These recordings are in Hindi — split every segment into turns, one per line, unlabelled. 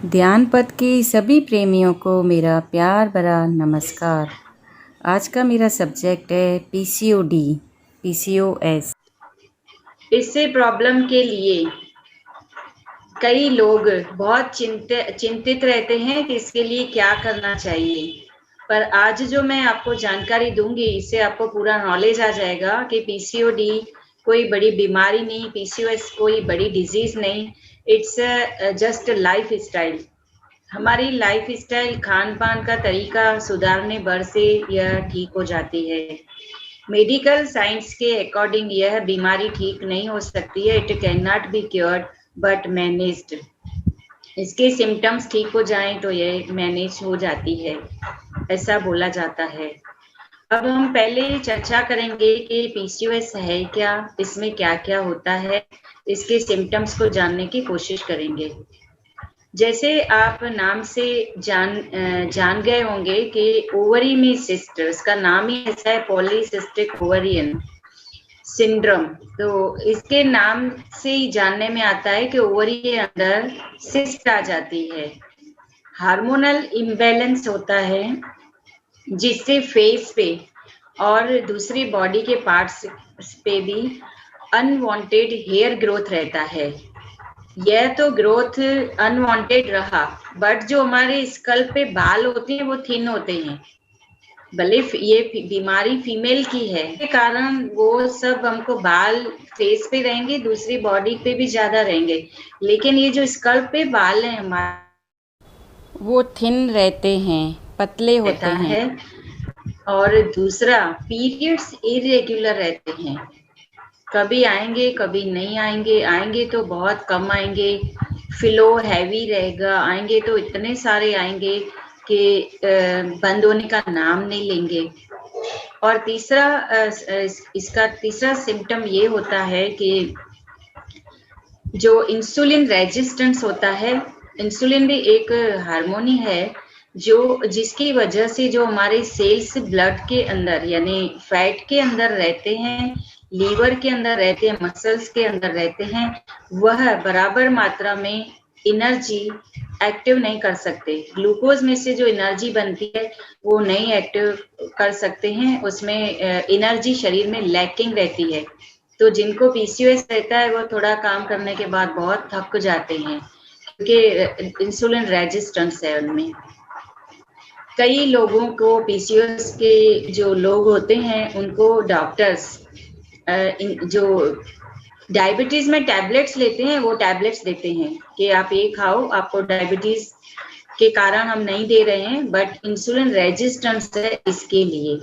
ध्यान पथ की सभी प्रेमियों को मेरा प्यार भरा नमस्कार। आज का मेरा सब्जेक्ट है पीसीओएस।
इससे प्रॉब्लम के लिए कई लोग बहुत चिंतित रहते हैं कि इसके लिए क्या करना चाहिए। पर आज जो मैं आपको जानकारी दूंगी, इससे आपको पूरा नॉलेज आ जाएगा कि पीसीओडी कोई बड़ी बीमारी नहीं, पीसीओएस कोई बड़ी डिजीज नहीं, इट्स जस्ट लाइफ स्टाइल। हमारी लाइफ स्टाइल, खान पान का तरीका सुधारने भर से यह ठीक हो जाती है। मेडिकल साइंस के अकॉर्डिंग यह बीमारी ठीक नहीं हो सकती है। It can not be cured but managed. इसके सिम्टम्स ठीक हो जाएं तो यह मैनेज हो जाती है, ऐसा बोला जाता है। अब हम पहले चर्चा करेंगे कि पीसीओएस है क्या, इसमें क्या क्या होता है, इसके सिम्टम्स को जानने की कोशिश करेंगे। जैसे आप नाम से जान गए होंगे कि ओवरी में सिस्ट, उसका नाम ही ऐसा है, पॉलीसिस्टिक ओवरियन सिंड्रोम। तो इसके नाम से ही जानने में आता है कि ओवरी के अंदर सिस्ट आ जाती है। हार्मोनल इम्बैलेंस होता है जिससे फेस पे और दूसरी बॉडी के पार्ट्स पे भी अनवांटेड हेयर ग्रोथ रहता है। यह तो ग्रोथ अनवांटेड रहा, बट जो हमारे स्कल पे बाल होते हैं वो थिन होते हैं। भले ये बीमारी फीमेल की है के कारण वो सब हमको बाल फेस पे रहेंगे, दूसरी बॉडी पे भी ज्यादा रहेंगे, लेकिन ये जो स्कल पे बाल है हमारा
वो थिन रहते हैं, पतले होते
रहता
हैं।
है। और दूसरा, पीरियड्स इरेगुलर रहते हैं, कभी आएंगे कभी नहीं आएंगे, आएंगे तो बहुत कम आएंगे, फ्लो हैवी रहेगा, आएंगे तो इतने सारे आएंगे कि बंद होने का नाम नहीं लेंगे। और तीसरा, इसका तीसरा सिम्टम ये होता है कि जो इंसुलिन रेजिस्टेंस होता है, इंसुलिन भी एक हार्मोन ही है जो जिसकी वजह से जो हमारे सेल्स ब्लड के अंदर यानी फैट के अंदर रहते हैं, लीवर के अंदर रहते हैं, मसल्स के अंदर रहते हैं, वह बराबर मात्रा में एनर्जी एक्टिव नहीं कर सकते। ग्लूकोज में से जो एनर्जी बनती है वो नहीं एक्टिव कर सकते हैं, उसमें एनर्जी शरीर में लैकिंग रहती है। तो जिनको पीसीओएस रहता है वो थोड़ा काम करने के बाद बहुत थक जाते हैं, क्योंकि इंसुलिन रेजिस्टेंस है उनमें। कई लोगों को पीसीओएस के जो लोग होते हैं उनको डॉक्टर्स जो डायबिटीज में टैबलेट्स लेते हैं वो टैबलेट्स देते हैं कि आप ये खाओ, आपको डायबिटीज के कारण हम नहीं दे रहे हैं, बट इंसुलिन रेजिस्टेंस है इसके लिए।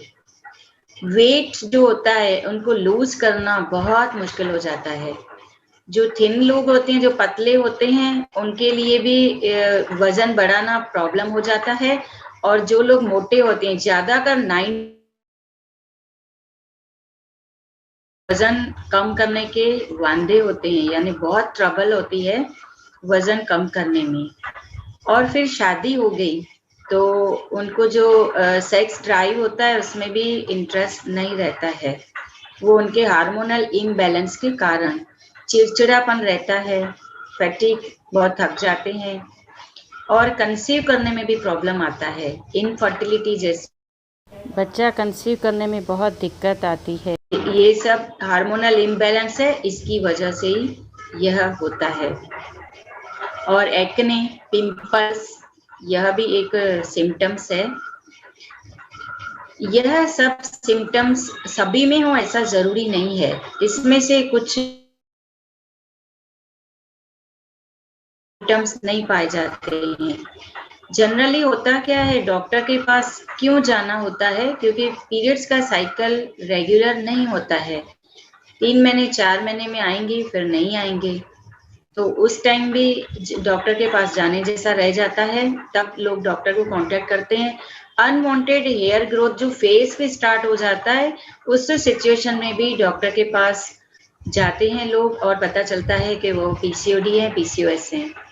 वेट जो होता है उनको लूज करना बहुत मुश्किल हो जाता है। जो थिन लोग होते हैं, जो पतले होते हैं, उनके लिए भी वजन बढ़ाना प्रॉब्लम हो जाता है। और जो लोग मोटे होते हैं, ज्यादातर 9 वजन कम करने के वांदे होते हैं, यानी बहुत ट्रबल होती है वजन कम करने में। और फिर शादी हो गई तो उनको जो सेक्स ड्राइव होता है उसमें भी इंटरेस्ट नहीं रहता है, वो उनके हार्मोनल इम्बैलेंस के कारण। चिड़चिड़ापन रहता है, फैटिक, बहुत थक जाते हैं, और कंसीव करने में भी प्रॉब्लम आता है, इनफर्टिलिटी जैसे
बच्चा कंसीव करने में बहुत दिक्कत आती है।
ये सब हार्मोनल इम्बैलेंस है, इसकी वजह से ही यह होता है। और एक्ने, पिंपल्स, यह भी एक सिम्टम्स है। यह सब सिम्टम्स सभी में हो ऐसा जरूरी नहीं है, इसमें से कुछ सिम्टम्स नहीं पाए जाते हैं। जनरली होता क्या है, डॉक्टर के पास क्यों जाना होता है, क्योंकि पीरियड्स का साइकिल रेगुलर नहीं होता है। 3 महीने 4 महीने में आएंगे फिर नहीं आएंगे, तो उस टाइम भी डॉक्टर के पास जाने जैसा रह जाता है, तब लोग डॉक्टर को कांटेक्ट करते हैं। अनवांटेड हेयर ग्रोथ जो फेस पे स्टार्ट हो जाता है, उस सिचुएशन में भी डॉक्टर के पास जाते हैं लोग और पता चलता है कि वो पीसीओडी है, पीसीओएस है।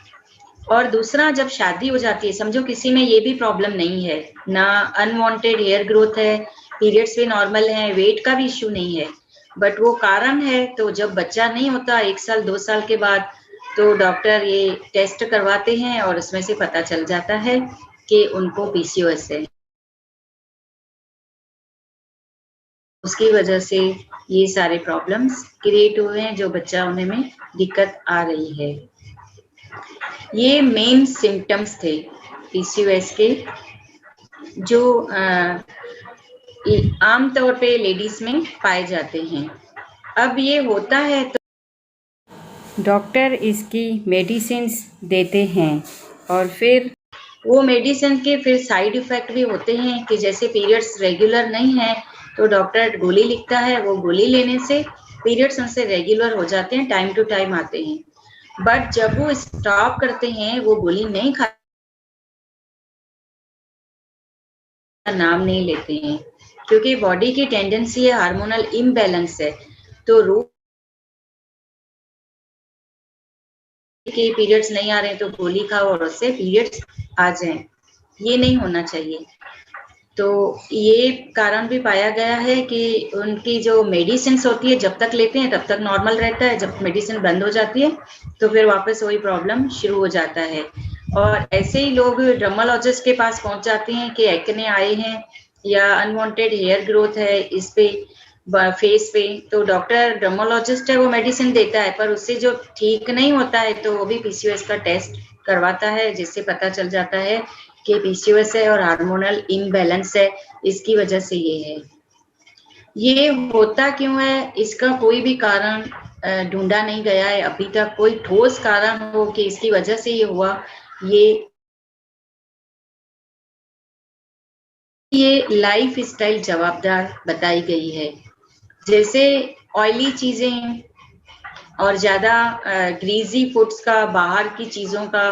और दूसरा, जब शादी हो जाती है, समझो किसी में ये भी प्रॉब्लम नहीं है, ना अनवांटेड हेयर ग्रोथ है, पीरियड्स भी नॉर्मल है, वेट का भी इश्यू नहीं है, बट वो कारण है, तो जब बच्चा नहीं होता 1 साल 2 साल के बाद, तो डॉक्टर ये टेस्ट करवाते हैं और उसमें से पता चल जाता है कि उनको पीसीओएस है। उसकी वजह से ये सारे प्रॉब्लम्स क्रिएट हुए हैं, जो बच्चा होने में दिक्कत आ रही है। ये मेन सिम्पटम्स थे पीसीओएस के, जो आम तौर पे लेडीज में पाए जाते हैं। अब ये होता है तो
डॉक्टर इसकी मेडिसिन्स देते हैं और फिर
वो मेडिसिन के फिर साइड इफेक्ट भी होते हैं कि जैसे पीरियड्स रेगुलर नहीं है तो डॉक्टर गोली लिखता है, वो गोली लेने से पीरियड्स उनसे रेगुलर हो जाते हैं, टाइम टू टाइम आते हैं। बट जब वो स्टॉप करते हैं, वो गोली नहीं खा नाम नहीं लेते हैं, क्योंकि बॉडी की टेंडेंसी है, हार्मोनल इम्बैलेंस है, तो रोज के पीरियड्स नहीं आ रहे हैं तो गोली खाओ और उससे पीरियड्स आ जाएं, ये नहीं होना चाहिए। तो ये कारण भी पाया गया है कि उनकी जो मेडिसिन होती है, जब तक लेते हैं तब तक नॉर्मल रहता है, जब मेडिसिन बंद हो जाती है तो फिर वापस वही प्रॉब्लम शुरू हो जाता है। और ऐसे ही लोग डर्मालॉजिस्ट के पास पहुंच जाते हैं कि एक्ने आए हैं या अनवांटेड हेयर ग्रोथ है इस पे फेस पे, तो डॉक्टर डर्मालॉजिस्ट है वो मेडिसिन देता है, पर उससे जो ठीक नहीं होता है तो वो भी पीसीओएस का टेस्ट करवाता है, जिससे पता चल जाता है कि पीसीओएस है और हार्मोनल इम्बैलेंस है, इसकी वजह से ये है। ये होता क्यों है, इसका कोई भी कारण ढूंढा नहीं गया है अभी तक, कोई ठोस कारण हो कि इसकी वजह से ये हुआ, ये लाइफ स्टाइल जवाबदार बताई गई है। जैसे ऑयली चीजें और ज्यादा ग्रीजी फूड्स का, बाहर की चीजों का,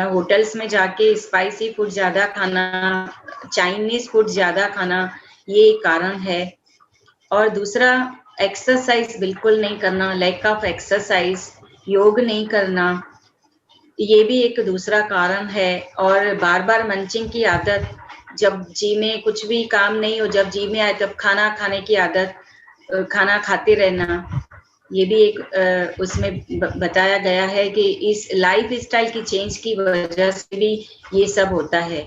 होटल्स में जाके स्पाइसी फूड ज्यादा खाना, चाइनीज फूड ज्यादा खाना, ये कारण है। और दूसरा, एक्सरसाइज बिल्कुल नहीं करना, लैक ऑफ एक्सरसाइज, योग नहीं करना, ये भी एक दूसरा कारण है। और बार बार मंचिंग की आदत, जब जी में कुछ भी काम नहीं हो, जब जी में आए तब खाना खाने की आदत, खाना खाते रहना, ये भी एक उसमें बताया गया है कि इस लाइफ स्टाइल की चेंज की वजह से भी ये सब होता है।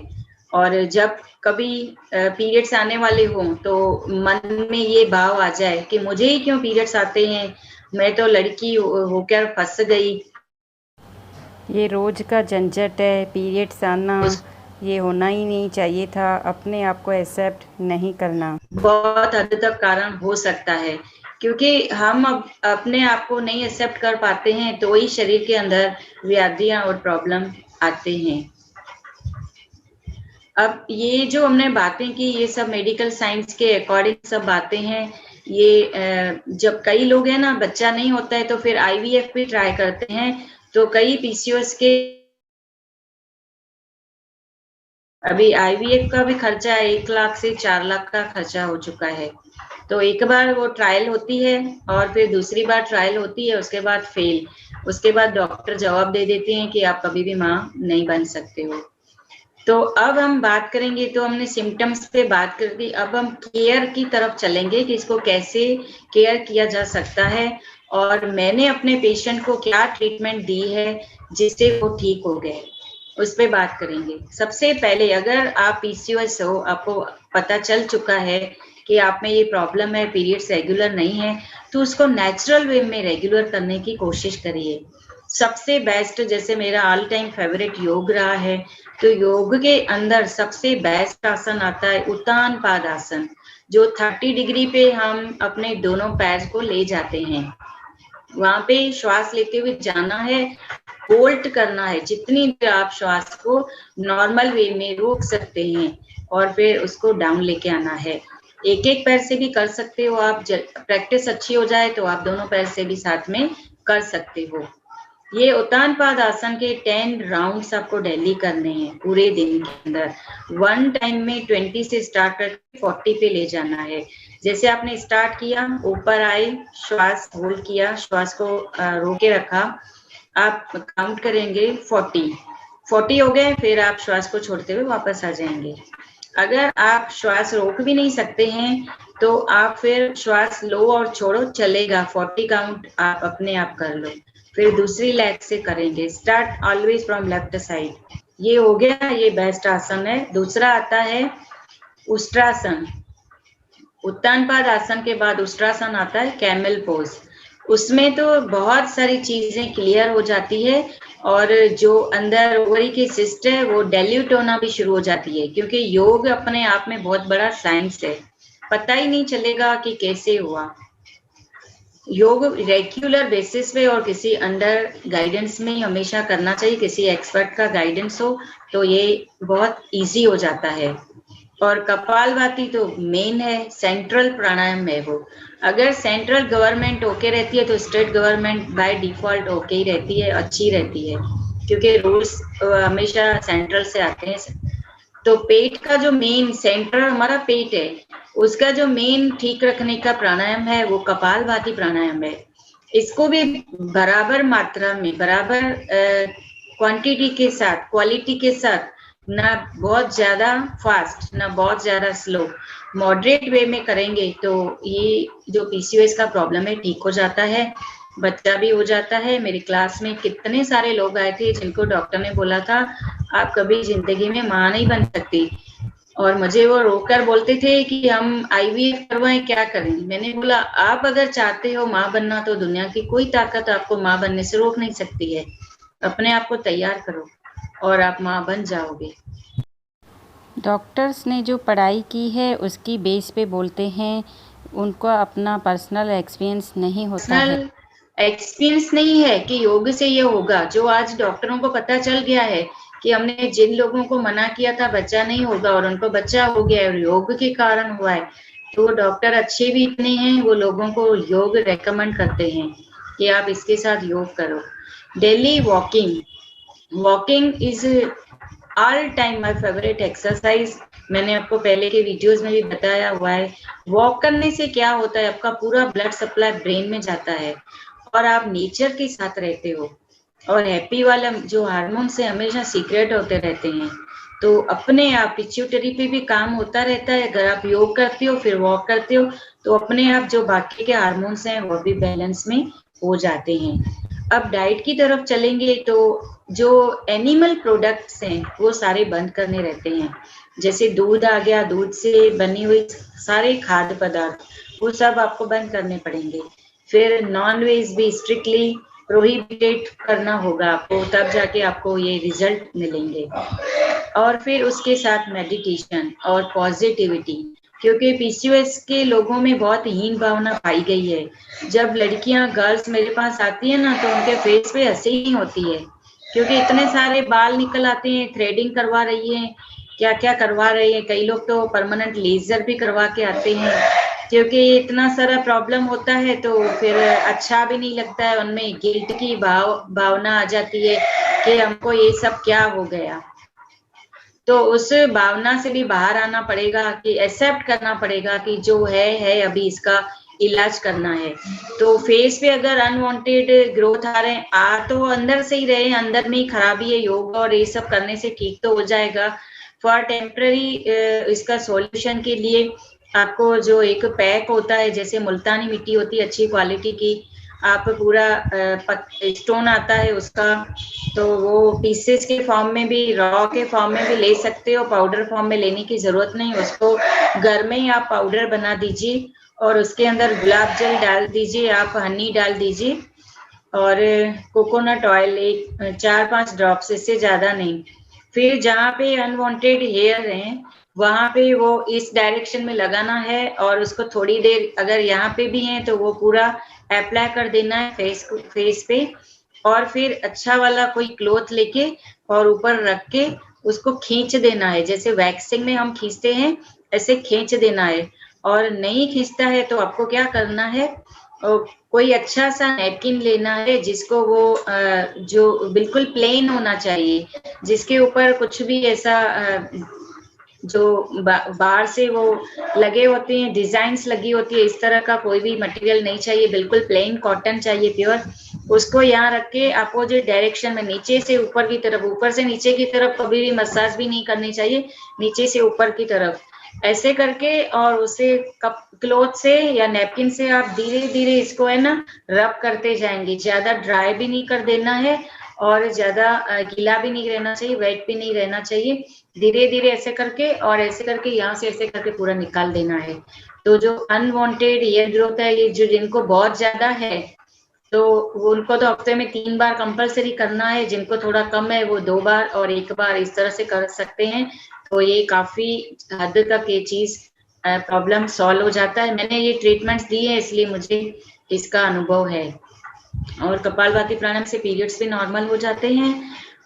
और जब कभी पीरियड्स आने वाले हों तो मन में ये भाव आ जाए कि मुझे ही क्यों पीरियड्स आते हैं, मैं तो लड़की होकर फंस गई,
ये रोज़ का झंझट है, पीरियड्स आना, ये होना ही नहीं चाहिए था, अपने आप को एक्सेप्ट नहीं करना।
बहुत हद तक कारण हो सकता है, क्योंकि हम अब अपने आप को नहीं एक्सेप्ट कर पाते हैं तो वही शरीर के अंदर व्याधियां और प्रॉब्लम आते हैं। अब ये जो हमने बातें की, ये सब मेडिकल साइंस के अकॉर्डिंग सब बातें हैं। ये जब कई लोग हैं ना, बच्चा नहीं होता है तो फिर आईवीएफ भी ट्राई करते हैं, तो कई पीसीओएस के अभी आईवीएफ का भी खर्चा 1 लाख से 4 लाख का खर्चा हो चुका है। तो एक बार वो ट्रायल होती है और फिर दूसरी बार ट्रायल होती है, उसके बाद फेल, उसके बाद डॉक्टर जवाब दे देते हैं कि आप कभी भी माँ नहीं बन सकते हो। तो अब हम बात करेंगे, तो हमने सिम्टम्स पे बात कर दी, अब हम केयर की तरफ चलेंगे कि इसको कैसे केयर किया जा सकता है और मैंने अपने पेशेंट को क्या ट्रीटमेंट दी है जिससे वो ठीक हो गए, उस पे बात करेंगे। सबसे पहले, अगर आप पीसीओएस हो, आपको पता चल चुका है कि आप में ये प्रॉब्लम है, पीरियड्स रेगुलर नहीं है, तो उसको नेचुरल वे में रेगुलर करने की कोशिश करिए। सबसे बेस्ट, जैसे मेरा ऑल टाइम फेवरेट योग रहा है, तो योग के अंदर सबसे बेस्ट आसन आता है उत्तान पाद आसन, जो 30 डिग्री पे हम अपने दोनों पैर को ले जाते हैं। वहां पे श्वास लेते हुए जाना है, होल्ड करना है, जितनी भी आप श्वास को नॉर्मल वे में रोक सकते हैं और फिर उसको डाउन लेके आना है। एक एक पैर से भी कर सकते हो आप, प्रैक्टिस अच्छी हो जाए तो आप दोनों पैर से भी साथ में कर सकते हो। ये उत्तान पाद आसन के 10 राउंड्स आपको डेली करने हैं पूरे दिन के अंदर। वन टाइम में 20 से स्टार्ट करके 40 पे ले जाना है। जैसे आपने स्टार्ट किया, ऊपर आए, श्वास होल्ड किया, श्वास को रोके रखा, आप काउंट करेंगे 40 हो गए, फिर आप श्वास को छोड़ते हुए वापस आ जाएंगे। अगर आप श्वास रोक भी नहीं सकते हैं तो आप फिर श्वास लो और छोड़ो, चलेगा, 40 काउंट आप अपने आप कर लो। फिर दूसरी लेग से करेंगे। Start always from left side. ये हो गया, ये बेस्ट आसन है। दूसरा आता है उष्ट्रासन। उत्तानपाद आसन के बाद उष्ट्रासन आता है, कैमल पोज। उसमें तो बहुत सारी चीजें क्लियर हो जाती है और जो अंदर ओवरी की सिस्ट है वो डाइल्यूट होना भी शुरू हो जाती है, क्योंकि योग अपने आप में बहुत बड़ा साइंस है। पता ही नहीं चलेगा कि कैसे हुआ। योग रेगुलर बेसिस पे और किसी अंडर गाइडेंस में ही हमेशा करना चाहिए, किसी एक्सपर्ट का गाइडेंस हो तो ये बहुत इजी हो जाता है। और कपालभाति तो मेन है, सेंट्रल प्राणायाम है वो। अगर सेंट्रल गवर्नमेंट ओके रहती है तो state government by default okay ही रहती है, अच्छी रहती है, क्योंकि रूल्स हमेशा सेंट्रल से आते हैं। तो पेट का जो मेन सेंटर हमारा पेट है, उसका जो मेन ठीक रखने का प्राणायाम है वो कपालभाति प्राणायाम है। इसको भी बराबर मात्रा में, बराबर क्वांटिटी के साथ, क्वालिटी के साथ, ना बहुत ज्यादा फास्ट ना बहुत ज्यादा स्लो, मॉडरेट वे में करेंगे तो ये जो पीसीओएस का प्रॉब्लम है ठीक हो जाता है, बच्चा भी हो जाता है। मेरी क्लास में कितने सारे लोग आए थे जिनको डॉक्टर ने बोला था आप कभी जिंदगी में माँ नहीं बन सकती, और मुझे वो रोककर बोलते थे कि हम आईवीएफ करवाएं, क्या करें। मैंने बोला आप अगर चाहते हो माँ बनना तो दुनिया की कोई ताकत आपको माँ बनने से रोक नहीं सकती है। अपने आप को तैयार करो और आप माँ बन जाओगे।
डॉक्टर्स ने जो पढ़ाई की है उसकी बेस पे बोलते हैं, उनका अपना पर्सनल एक्सपीरियंस नहीं होता है।
पर्सनल एक्सपीरियंस नहीं है कि योग से ये होगा। जो आज डॉक्टरों को पता चल गया है कि हमने जिन लोगों को मना किया था बच्चा नहीं होगा और उनको बच्चा हो गया और योग के कारण हुआ है, तो डॉक्टर अच्छे भी इतने हैं, वो लोगों को योग रेकमेंड करते हैं कि आप इसके साथ योग करो। Daily walking, walking is all time my favourite exercise. मैंने आपको पहले के वीडियोस में भी बताया हुआ है। वॉक करने से क्या होता है, आपका पूरा ब्लड सप्लाई ब्रेन में जाता है और आप नेचर के साथ रहते हो, और हैप्पी वाला जो हार्मोन्स है हमेशा सीक्रेट होते रहते हैं, तो अपने आप पिट्यूटरी पे भी काम होता रहता है। अगर आप योग करते हो फिर वॉक करते हो तो अपने आप जो बाकी के हार्मोन्स हैं वो भी बैलेंस में हो जाते हैं। अब डाइट की तरफ चलेंगे तो जो एनिमल प्रोडक्ट्स हैं वो सारे बंद करने रहते हैं। जैसे दूध आ गया, दूध से बनी हुई सारे खाद्य पदार्थ वो सब आपको बंद करने पड़ेंगे। फिर नॉन वेज भी स्ट्रिक्टली प्रोहिबिटेड करना होगा आपको, तब जाके आपको ये रिजल्ट मिलेंगे। और फिर उसके साथ मेडिटेशन और पॉजिटिविटी, क्योंकि पीसीओएस के लोगों में बहुत हीन भावना पाई गई है। जब लड़कियां गर्ल्स मेरे पास आती है ना तो उनके फेस पे हंसी ही होती है, क्योंकि इतने सारे बाल निकल आते हैं, थ्रेडिंग करवा रही है, क्या क्या करवा रही है, कई लोग तो परमानेंट लेजर भी करवा के आते हैं, क्योंकि इतना सारा प्रॉब्लम होता है तो फिर अच्छा भी नहीं लगता है। उनमें गिल्ट की भावना आ जाती है कि हमको ये सब क्या हो गया। तो उस भावना से भी बाहर आना पड़ेगा कि एक्सेप्ट करना पड़ेगा कि जो है अभी इसका इलाज करना है। तो फेस पे अगर अनवांटेड ग्रोथ आ रहे हैं, आ तो अंदर से ही रहे, अंदर में ही खराबी है, योग और ये सब करने से ठीक तो हो जाएगा। फॉर टेम्पररी इसका सॉल्यूशन के लिए आपको जो एक पैक होता है, जैसे मुल्तानी मिट्टी होती है अच्छी क्वालिटी की, आप पूरा स्टोन आता है उसका, तो वो पीसेस के फॉर्म में भी, रॉ के फॉर्म में भी ले सकते हो, पाउडर फॉर्म में लेने की जरूरत नहीं। उसको घर में ही आप पाउडर बना दीजिए और उसके अंदर गुलाब जल डाल दीजिए, आप हनी डाल दीजिए और कोकोनट ऑयल एक 4-5 ड्रॉप्स, इससे ज्यादा नहीं। फिर जहाँ पे अनवांटेड हेयर हैं वहां पे वो इस डायरेक्शन में लगाना है और उसको थोड़ी देर, अगर यहाँ पे भी हैं तो वो पूरा अप्लाई कर देना है फेस पे, और फिर अच्छा वाला कोई क्लॉथ लेके और ऊपर रख के उसको खींच देना है, जैसे वैक्सिंग में हम खींचते हैं ऐसे खींच देना है। और नहीं खींचता है तो आपको क्या करना है, कोई अच्छा सा नैपकिन लेना है जिसको वो जो बिल्कुल प्लेन होना चाहिए, जिसके ऊपर कुछ भी ऐसा जो बाहर से वो लगे होते हैं, डिजाइन्स लगी होती है, इस तरह का कोई भी मटेरियल नहीं चाहिए, बिल्कुल प्लेन कॉटन चाहिए प्योर। उसको यहाँ रख के अपोजिट डायरेक्शन में नीचे से ऊपर की तरफ, ऊपर से नीचे की तरफ कभी भी मसाज भी नहीं करनी चाहिए, नीचे से ऊपर की तरफ ऐसे करके और उसे कप क्लॉथ से या नैपकिन से आप धीरे धीरे इसको है ना रब करते जाएंगे। ज्यादा ड्राई भी नहीं कर देना है और ज्यादा गीला भी नहीं रहना चाहिए, वेट भी नहीं रहना चाहिए। धीरे धीरे ऐसे करके और ऐसे करके यहाँ से ऐसे करके पूरा निकाल देना है। तो जो अनवांटेड हेयर ग्रोथ है, ये जो जिनको बहुत ज्यादा है तो उनको तो हफ्ते में 3 बार कंपलसरी करना है, जिनको थोड़ा कम है वो 2 बार और 1 बार इस तरह से कर सकते हैं। तो ये काफी हद तक ये चीज प्रॉब्लम सॉल्व हो जाता है। मैंने ये ट्रीटमेंट्स दी है इसलिए मुझे इसका अनुभव है। और कपालभाति प्राणायाम से पीरियड्स भी नॉर्मल हो जाते हैं।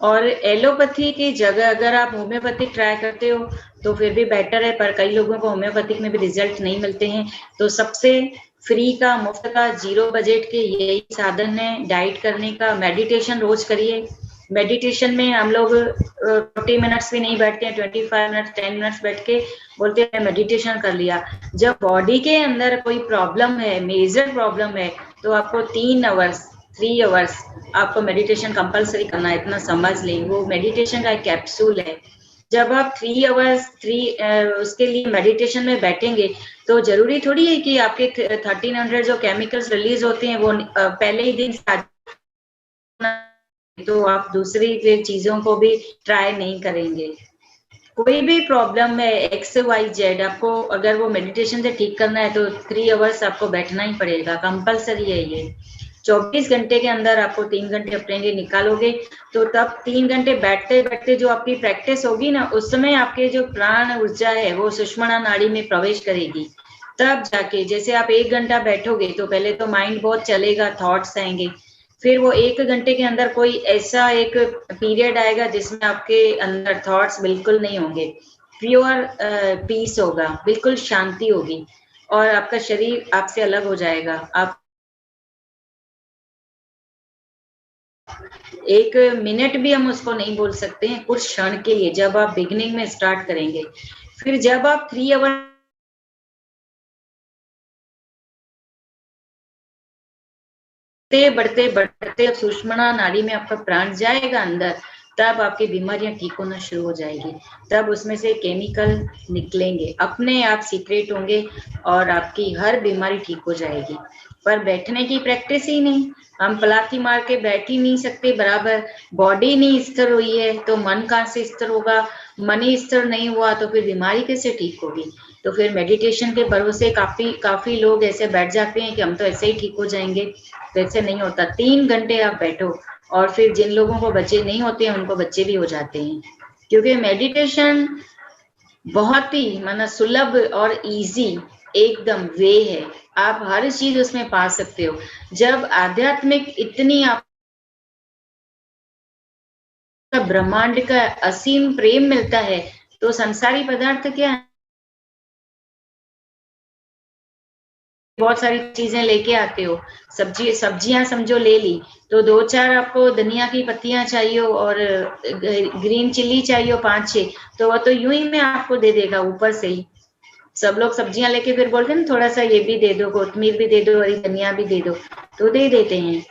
और एलोपैथी की जगह अगर आप होम्योपैथिक ट्राई करते हो तो फिर भी बेटर है, पर कई लोगों को होम्योपैथिक में भी रिजल्ट नहीं मिलते हैं। तो सबसे फ्री का, मुफ्त का, 0 बजट के यही साधन है डाइट करने का। मेडिटेशन रोज करिए। मेडिटेशन में हम लोग 40 मिनट्स भी नहीं बैठते हैं, 25 मिनट्स 10 मिनट्स बैठ के बोलते हैं मेडिटेशन कर लिया। जब बॉडी के अंदर कोई प्रॉब्लम है, मेजर प्रॉब्लम है, तो आपको 3 आवर्स आपको मेडिटेशन कंपलसरी करना है, इतना समझ लें। वो मेडिटेशन का एक कैप्सूल है। जब आप 3 आवर्स उसके लिए मेडिटेशन में बैठेंगे तो जरूरी थोड़ी है कि आपके 1300 जो केमिकल्स रिलीज होते हैं वो पहले ही दिन तो आप दूसरी चीजों को भी ट्राई नहीं करेंगे। कोई भी प्रॉब्लम है XYZ, आपको अगर वो मेडिटेशन से ठीक करना है तो 3 आवर्स आपको बैठना ही पड़ेगा, कंपलसरी है ये। 24 घंटे के अंदर आपको 3 घंटे अपने लिए निकालोगे तो तब 3 घंटे बैठते बैठते जो आपकी प्रैक्टिस होगी ना, उस समय आपके जो प्राण ऊर्जा है वो सुषुम्ना नाड़ी में प्रवेश करेगी। तब जाके जैसे आप 1 घंटा बैठोगे तो पहले तो माइंड बहुत चलेगा, थॉट्स आएंगे। फिर वो 1 घंटे के अंदर कोई ऐसा एक पीरियड आएगा जिसमें आपके अंदर थॉट्स बिल्कुल नहीं होंगे, प्योर पीस होगा, बिल्कुल शांति होगी और आपका शरीर आपसे अलग हो जाएगा। आप 1 मिनट भी हम उसको नहीं बोल सकते हैं, कुछ क्षण के लिए जब आप बिगिनिंग में स्टार्ट करेंगे। फिर जब आप 3 आवर बढ़ते बढ़ते सुषुम्ना नाड़ी में आपका प्राण जाएगा अंदर, तब आपकी बीमारियां ठीक होना शुरू हो जाएगी। तब उसमें से केमिकल निकलेंगे, अपने आप सीक्रेट होंगे और आपकी हर बीमारी ठीक हो जाएगी। पर बैठने की प्रैक्टिस ही नहीं, हम पलाथी मार के बैठ ही नहीं सकते बराबर। बॉडी नहीं स्थिर हुई है तो मन कहाँ से स्थिर होगा? मन ही स्थिर नहीं हुआ तो फिर बीमारी कैसे ठीक होगी? तो फिर मेडिटेशन के भरोसे काफी लोग ऐसे बैठ जाते हैं कि हम तो ऐसे ही ठीक हो जाएंगे। तो ऐसे नहीं होता। 3 घंटे आप बैठो और फिर जिन लोगों को बच्चे नहीं होते हैं उनको बच्चे भी हो जाते हैं, क्योंकि मेडिटेशन बहुत ही माना सुलभ और इजी एकदम वे है। आप हर चीज उसमें पा सकते हो। जब आध्यात्मिक इतनी आप ब्रह्मांड का असीम प्रेम मिलता है तो संसारी पदार्थ क्या है? बहुत सारी चीजें लेके आते हो, सब्जियां समझो ले ली तो 2-4 आपको धनिया की पत्तियां चाहिए और ग्रीन चिल्ली चाहिए 5-6, तो वो तो यूं ही में आपको दे देगा ऊपर से ही। सब लोग सब्जियां लेके फिर बोलते हैं थोड़ा सा ये भी दे दो, कोतमीर भी दे दो, हरी धनिया भी दे दो, तो दे देते हैं।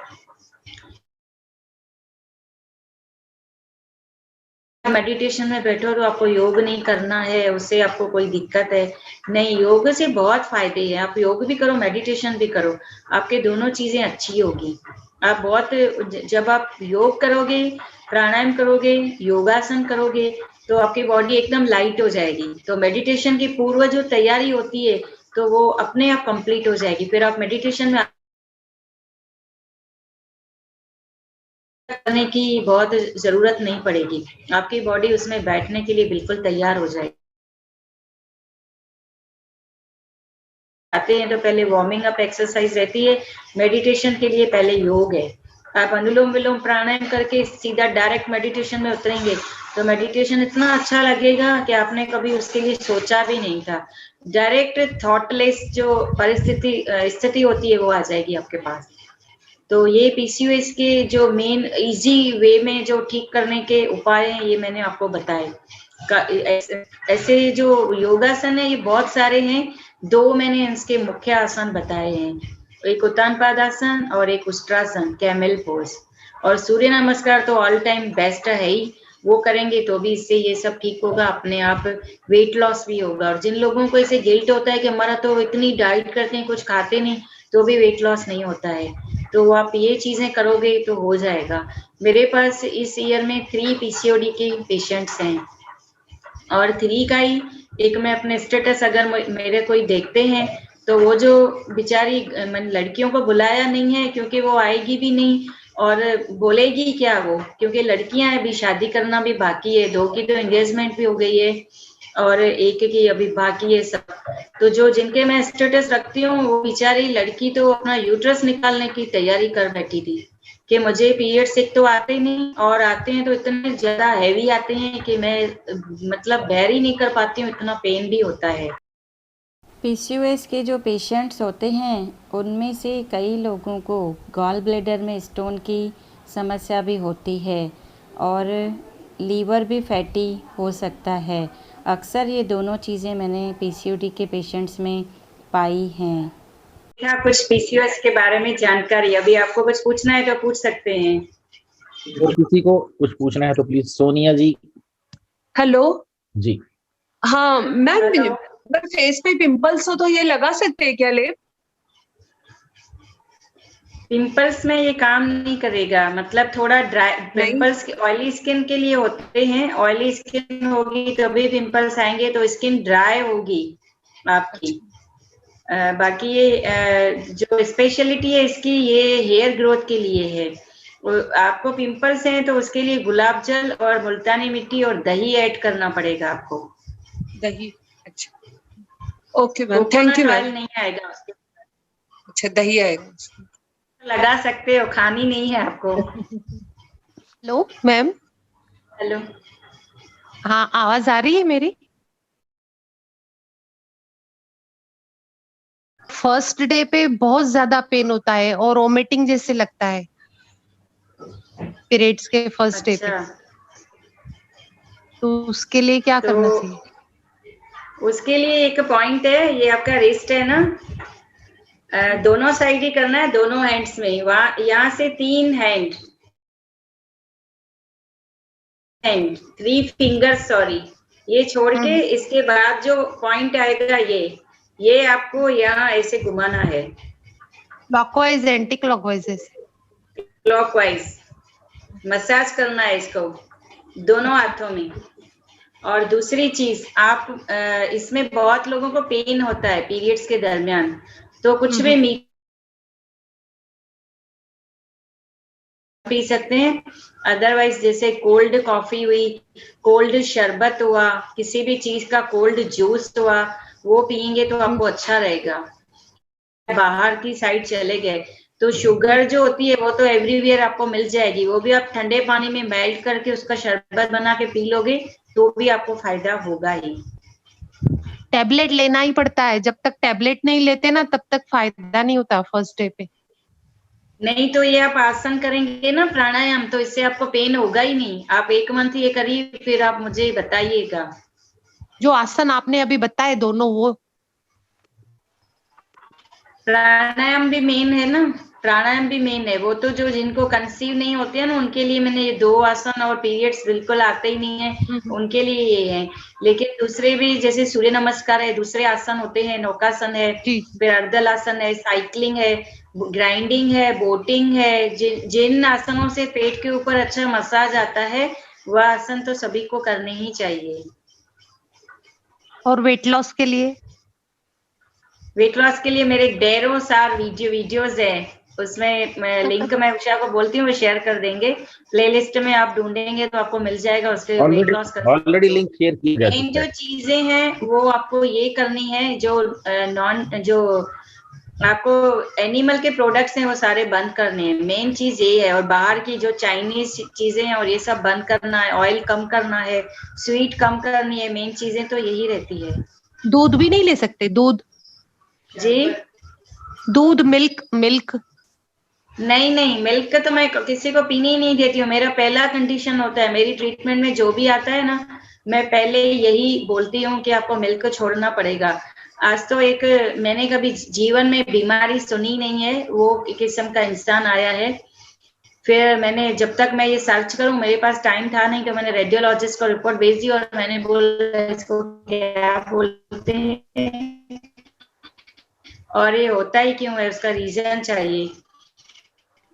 मेडिटेशन में बैठो तो आपको योग नहीं करना है, उससे आपको कोई दिक्कत है नहीं। योग से बहुत फायदे हैं, आप योग भी करो मेडिटेशन भी करो, आपके दोनों चीजें अच्छी होगी। आप बहुत जब आप योग करोगे, प्राणायाम करोगे, योगासन करोगे तो आपकी बॉडी एकदम लाइट हो जाएगी। तो मेडिटेशन की पूर्व जो तैयारी होती है तो वो अपने आप कंप्लीट हो जाएगी। फिर आप मेडिटेशन में करने की बहुत जरूरत नहीं पड़ेगी, आपकी बॉडी उसमें बैठने के लिए बिल्कुल तैयार हो जाएगी। आते हैं तो पहले वार्मिंग अप एक्सरसाइज रहती है, मेडिटेशन के लिए पहले योग है। आप अनुलोम विलोम प्राणायाम करके सीधा डायरेक्ट मेडिटेशन में उतरेंगे तो मेडिटेशन इतना अच्छा लगेगा कि आपने कभी उसके लिए सोचा भी नहीं था। डायरेक्ट थॉटलेस जो स्थिति होती है वो आ जाएगी आपके पास। तो ये PCOS के जो मेन इजी वे में जो ठीक करने के उपाय हैं ये मैंने आपको बताए। ऐसे जो योगासन है ये बहुत सारे हैं, 2 मैंने इसके मुख्य आसन बताए हैं, एक उत्तानपाद आसन और एक उष्ट्रासन कैमल पोज। और सूर्य नमस्कार तो ऑल टाइम बेस्ट है ही, वो करेंगे तो भी इससे ये सब ठीक होगा, अपने आप वेट लॉस भी होगा। और जिन लोगों को ऐसे गिल्ट होता है कि हमारा तो इतनी डाइट करते हैं, कुछ खाते नहीं, तो भी वेट लॉस नहीं होता है। तो आप ये चीजें करोगे तो हो जाएगा। मेरे पास इस ईयर में 3 पीसीओडी के पेशेंट्स हैं, और 3 का ही एक मैं अपने स्टेटस अगर मेरे कोई देखते हैं तो वो जो बेचारी मैंने लड़कियों को बुलाया नहीं है क्योंकि वो आएगी भी नहीं और बोलेगी क्या वो, क्योंकि लड़कियां हैं, अभी शादी करना भी बाकी है, 2 की तो एंगेजमेंट भी हो गई है और 1 की अभी बाकी है सब। तो जो जिनके मैं स्टेटस रखती हूँ वो बेचारी लड़की तो अपना यूट्रस निकालने की तैयारी कर बैठी थी कि मुझे पीरियड्स एक तो आते ही नहीं, और आते हैं तो इतने ज्यादा हैवी आते हैं कि मैं मतलब बेयर ही नहीं कर पाती हूँ, इतना पेन भी होता है।
पीसीओएस के जो पेशेंट्स होते हैं उनमें से कई लोगों को गॉल ब्लैडर में स्टोन की समस्या भी होती है और लीवर भी फैटी हो सकता है। अक्सर ये दोनों चीज़ें मैंने पीसीओडी के पेशेंट्स में पाई हैं।
क्या कुछ पीसीओएस के बारे में जानकारी, अभी आपको कुछ पूछना है तो पूछ सकते हैं।
और किसी को कुछ पूछना है तो प्लीज सोनिया जी।
हेलो
जी
हाँ मैम, अगर फेस पे पिंपल्स हो तो ये लगा सकते हैं क्या लेप?
पिंपल्स में ये काम नहीं करेगा, मतलब थोड़ा ड्राई पिंपल्स ऑयली स्किन के लिए होते हैं, ऑयली स्किन होगी तभी पिंपल्स आएंगे, तो स्किन ड्राई होगी आपकी। बाकी ये जो स्पेशलिटी है इसकी, ये हेयर ग्रोथ के लिए है। आपको पिंपल्स हैं तो उसके लिए गुलाब जल और मुल्तानी मिट्टी और दही ऐड करना पड़ेगा आपको।
दही, अच्छा okay ma'am, thank you ma'am.
नहीं आएगा उसके,
अच्छा दही आएगा,
लगा सकते हो, खानी नहीं है आपको।
Hello ma'am.
हेलो,
हाँ आवाज आ रही है मेरी? फर्स्ट डे पे बहुत ज्यादा पेन होता है और वोमिटिंग जैसे लगता है पीरियड्स के फर्स्ट डे पे, तो उसके लिए क्या करना चाहिए?
उसके लिए एक पॉइंट है, ये आपका रिस्ट है ना, दोनों साइड ही करना है, दोनों हैंड्स में, वहां यहाँ से 3 हैंड 3 फिंगर्स सॉरी, ये छोड़ के इसके बाद जो पॉइंट आएगा ये आपको यहाँ ऐसे घुमाना है,
clockwise anti clockwise,
clockwise massage करना है इसको दोनों हाथों में। और दूसरी चीज, आप इसमें बहुत लोगों को पेन होता है पीरियड्स के दरमियान, तो कुछ भी मीठा पी सकते हैं, अदरवाइज जैसे कोल्ड कॉफी हुई, कोल्ड शरबत हुआ, किसी भी चीज का कोल्ड जूस हुआ, वो पियेंगे तो आपको अच्छा रहेगा। बाहर की साइड चले गए तो शुगर जो होती है वो तो एवरीवेयर आपको मिल जाएगी, वो भी आप ठंडे पानी में मेल्ट करके उसका शरबत बना के पी लोगे तो भी आपको फायदा होगा ही।
टैबलेट लेना ही पड़ता है, जब तक टैबलेट नहीं लेते ना तब तक फायदा नहीं होता फर्स्ट डे पे।
नहीं तो ये आप आसन करेंगे ना प्राणायाम, तो इससे आपको पेन होगा ही नहीं। आप 1 मंथ ये करिए, फिर आप मुझे बताइएगा।
जो आसन आपने अभी बताए दोनों, वो
प्राणायाम भी मेन है ना, प्राणायाम भी मेन है। वो तो जो जिनको कंसीव नहीं होते हैं ना उनके लिए मैंने ये 2 आसन, और पीरियड्स बिल्कुल आते ही नहीं है उनके लिए ये है। लेकिन दूसरे भी जैसे सूर्य नमस्कार है, दूसरे आसन होते हैं, नौकासन है, फिर अर्धलासन है, साइकिलिंग है, ग्राइंडिंग है, बोटिंग है, जिन आसनों से पेट के ऊपर अच्छा मसाज आता है वह आसन तो सभी को करने ही चाहिए।
और वेट लॉस के लिए?
वेट लॉस के लिए मेरे ढेरों सार वीडियोस है, उसमें लिंक मैं उषा को बोलती हूँ वो शेयर कर देंगे, प्लेलिस्ट में आप ढूंढेंगे तो आपको मिल जाएगा, उसके वेट लॉस कर
ऑलरेडी लिंक शेयर की जा
मेन जो चीजें हैं वो आपको ये करनी है, जो आपको एनिमल के प्रोडक्ट्स हैं वो सारे बंद करने हैं, मेन चीज ये है। और बाहर की जो चाइनीज चीजें हैं और ये सब बंद करना है, ऑयल कम करना है, स्वीट कम करनी है, मेन चीजें तो यही रहती है।
दूध भी नहीं ले सकते? दूध
जी,
दूध मिल्क
नहीं, मिल्क तो मैं किसी को पीने ही नहीं देती हूँ। मेरा पहला कंडीशन होता है, मेरी ट्रीटमेंट में जो भी आता है ना, मैं पहले यही बोलती हूँ कि आपको मिल्क छोड़ना पड़ेगा। आज तो एक मैंने कभी जीवन में बीमारी सुनी नहीं है, वो एक किस्म का इंसान आया है फिर मैंने जब तक मैं ये सर्च करूं, मेरे पास टाइम था नहीं, तो मैंने रेडियोलॉजिस्ट को रिपोर्ट भेज दी और मैंने बोला इसको क्या बोलते हैं और ये होता ही क्यों है, उसका रीजन चाहिए।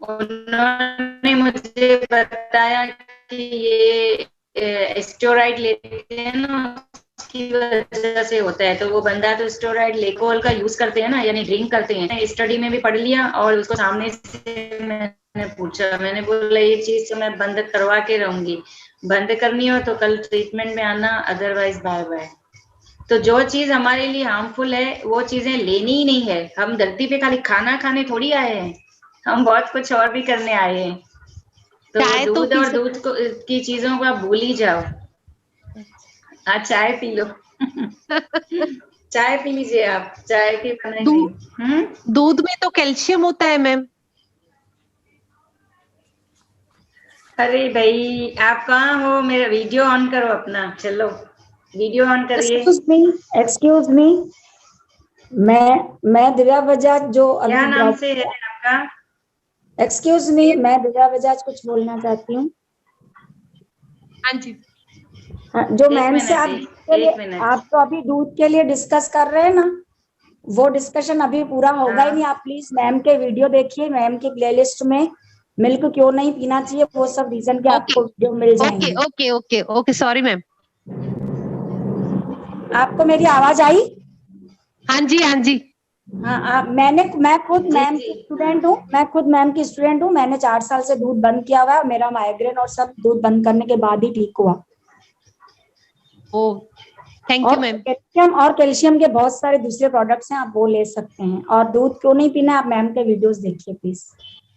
उन्होंने मुझे बताया कि ये स्टेरॉइड लेते हैं ना, उसकी वजह से होता है। तो वो बंदा तो स्टेरॉइड लेकोल का यूज करते हैं ना, यानी ड्रिंक करते हैं। स्टडी में भी पढ़ लिया और उसको सामने से मैंने पूछा, मैंने बोला ये चीज तो मैं बंद करवा के रहूंगी, बंद करनी हो तो कल ट्रीटमेंट में आना, अदरवाइज बाय बाय। तो जो चीज हमारे लिए हार्मफुल है वो चीजें लेनी ही नहीं है। हम धरती पे खाली खाना खाने थोड़ी आए हैं, हम बहुत कुछ और भी करने आए हैं।
चाय
तो
तो
दूध
पी
और
सकते
दूध को की चीजों को आप भूल ही जाओ। आज चाय पी लो। चाय पी लीजिए आप, चाय की बनाई हुई।
दूध में तो कैल्शियम होता है मैम।
अरे भाई आप कहाँ हो, मेरा वीडियो ऑन करो अपना, चलो वीडियो ऑन करिए।
एक्सक्यूज मी, मैं दिव्या बजाज जो
क्या
अभी
नाम से है आपका?
एक्सक्यूज मी, मैं दिव्या बजाज कुछ बोलना चाहती हूँ।
हाँ जी।
हाँ, जो
एक
मैम से
मिनट, एक मिनट।
आप तो अभी दूध के लिए डिस्कस कर रहे हैं ना, वो डिस्कशन अभी पूरा होगा ही
हाँ।
नहीं। आप प्लीज मैम के वीडियो देखिए, मैम की प्लेलिस्ट में मिल्क क्यों नहीं पीना चाहिए वो सब रीजन के आपको वीडियो मिल जाएंगे।
Okay okay okay okay, sorry ma'am.
आपको मेरी आवाज आई?
हाँ जी हाँ जी।
हाँ, मैं खुद
जी
मैम
जी
की स्टूडेंट हूँ, मैंने 4 साल से दूध बंद किया हुआ है। मेरा माइग्रेन और सब दूध बंद करने के बाद ही ठीक हुआ।
ओ थैंक यू मैम।
कैल्शियम के बहुत सारे दूसरे प्रोडक्ट्स हैं, आप वो ले सकते हैं। और दूध क्यों नहीं पीना, आप मैम के वीडियोस देखिए प्लीज।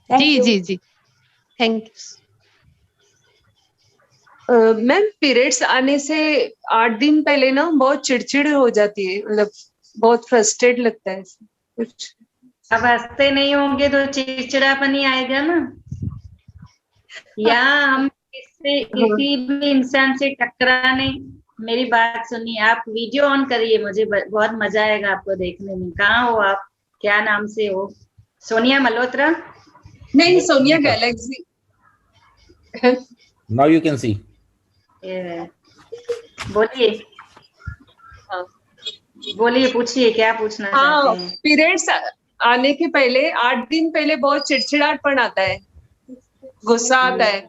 जी जी जी, थैंक यू।
मैम पीरियड्स आने से 8 दिन पहले ना बहुत चिड़चिड़ हो जाती है, मतलब बहुत फ्रस्ट्रेट लगता है कुछ।
अब हंसते नहीं होंगे तो चिड़चिड़ापन ही आएगा ना। या हम किसी भी इंसान से टकराने, मेरी बात सुनिए, आप वीडियो ऑन करिए, मुझे बहुत मजा आएगा आपको देखने में। कहाँ हो आप, क्या नाम से हो? सोनिया मल्होत्रा?
नहीं, Sonia Galaxy.
Now you can see.
बोलिए, बोलिए, पूछिए क्या पूछना चाहते हैं।
पीरियड्स आने के पहले 8 दिन पहले बहुत चिड़चिड़ापन आता है, गुस्सा आता है।